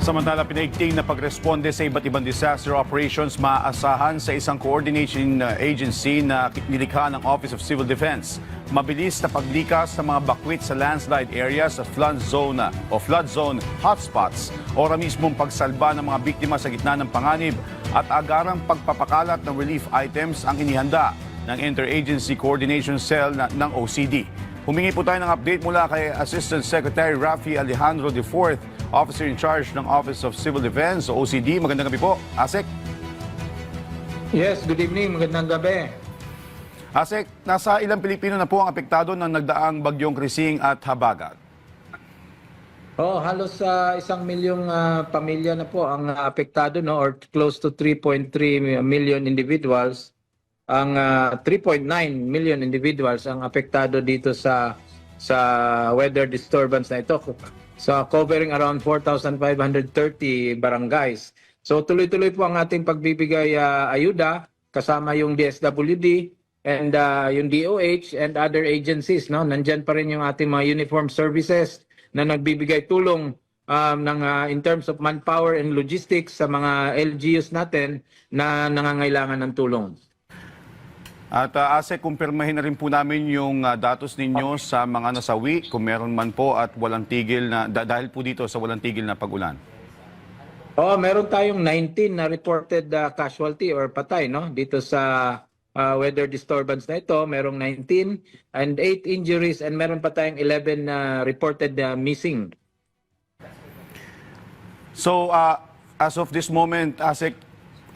Samantala, pinaigting na pagresponde sa iba't ibang disaster operations maaasahan sa isang coordination agency na nilikha ng Office of Civil Defense. Mabilis na paglikas ng mga bakwit sa landslide areas sa flood zone hotspots, ora mismong pagsalba ng mga biktima sa gitna ng panganib at agarang pagpapakalat ng relief items ang inihanda ng Interagency Coordination Cell ng OCD. Humingi po tayo ng update mula kay Assistant Secretary Rafi Alejandro IV, Officer in Charge ng Office of Civil Defense o OCD. Magandang gabi po, ASEC. Yes, good evening. Magandang gabi. ASEC, nasa ilang Pilipino na po ang apektado ng nagdaang bagyong Krising at Habagat? Halos 1 milyong pamilya na po ang apektado, no, or close to 3.3 million individuals. Ang 3.9 million individuals ang apektado dito sa weather disturbance na ito. So covering around 4,530 barangays. So tuloy-tuloy po ang ating pagbibigay ayuda kasama yung DSWD and yung DOH and other agencies, no. Nandiyan pa rin yung ating mga uniform services na nagbibigay tulong in terms of manpower and logistics sa mga LGUs natin na nangangailangan ng tulong. At ASEC, kumpirmahin na rin po namin yung datos ninyo sa mga nasawi, kung meron man po at walang tigil na, dahil po dito sa walang tigil na pag-ulan. Meron tayong 19 na reported casualty or patay, no, dito sa weather disturbance na ito. Merong 19 and 8 injuries and meron pa tayong 11 reported missing. So, as of this moment, ASEC,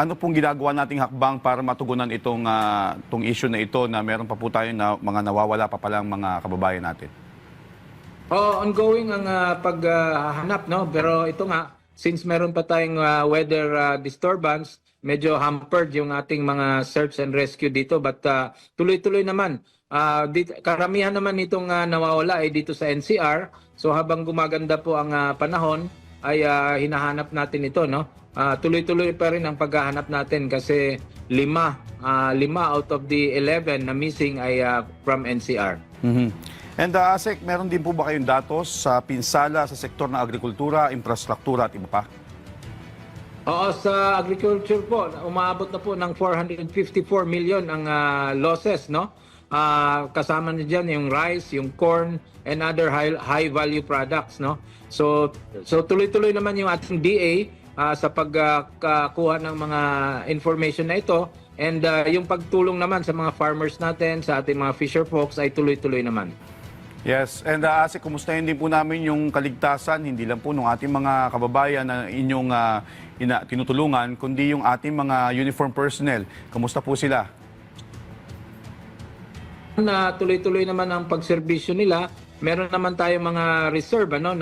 ano pong ginagawa nating hakbang para matugunan itong issue na ito na meron pa po tayo na mga nawawala pa palang mga kababayan natin? Ongoing ang paghahanap, no? Pero ito nga, since meron pa tayong weather disturbance, medyo hampered yung ating mga search and rescue dito. But tuloy-tuloy naman. Karamihan naman itong nawawala ay dito sa NCR. So habang gumaganda po ang panahon, ay hinahanap natin ito, no? Tuloy-tuloy pa rin ang paghahanap natin kasi 5 out of the 11 na missing ay from NCR. And ASEC, meron din po ba kayong datos sa pinsala sa sektor ng agrikultura, infrastruktura at iba pa? Oo, sa agriculture po, umaabot na po ng 454 million ang losses, no? Kasama na dyan yung rice, yung corn, and other high value products, no? So tuloy-tuloy naman yung ating DA sa pagkuha ng mga information na ito, and yung pagtulong naman sa mga farmers natin, sa ating mga fisher folks ay tuloy-tuloy naman. Yes, and ASEC, kumustahin din po namin yung kaligtasan, hindi lang po ng ating mga kababayan na inyong tinutulungan, kundi yung ating mga uniform personnel. Kamusta po sila? Na tuloy-tuloy naman ang pagserbisyo nila. Meron naman tayong mga reserve, ano,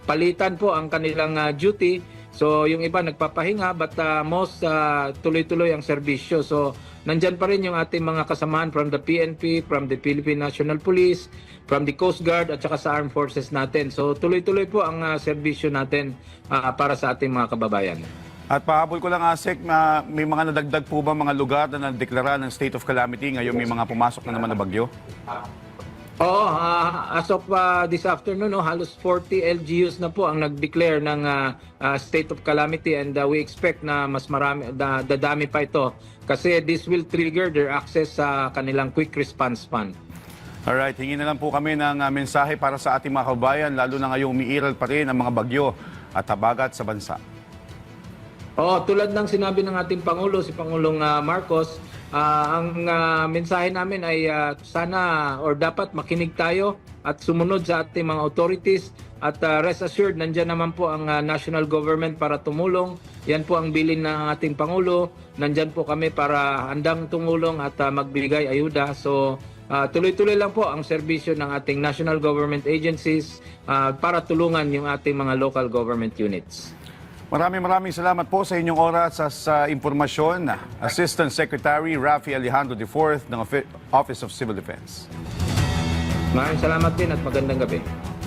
palitan po ang kanilang duty. So yung iba nagpapahinga, but most tuloy-tuloy ang serbisyo. So nandyan pa rin yung ating mga kasamahan from the PNP, from the Philippine National Police, from the Coast Guard at saka sa Armed Forces natin. So tuloy-tuloy po ang serbisyo natin para sa ating mga kababayan. At pahabol ko lang, ASEC, may mga nadagdag po ba mga lugar na nadeklara ng state of calamity ngayon may mga pumasok na naman na bagyo? Oo, as of this afternoon, no, halos 40 LGUs na po ang nag-declare ng state of calamity, and we expect na mas marami, dadami pa ito kasi this will trigger their access sa kanilang quick response fund. Alright, hingin na lang po kami ng mensahe para sa ating mga kababayan, lalo na ngayong umiiral pa rin ang mga bagyo at habagat sa bansa. Tulad ng sinabi ng ating Pangulo, si Pangulong Marcos, ang mensahe namin ay sana or dapat makinig tayo at sumunod sa ating mga authorities, at rest assured, nandyan naman po ang national government para tumulong. Yan po ang bilin ng ating Pangulo. Nandyan po kami para handang tumulong at magbigay ayuda. So tuloy-tuloy lang po ang serbisyo ng ating national government agencies para tulungan yung ating mga local government units. Maraming salamat po sa inyong oras sa impormasyon. Assistant Secretary Rafi Alejandro IV ng Office of Civil Defense. Maraming salamat din at magandang gabi.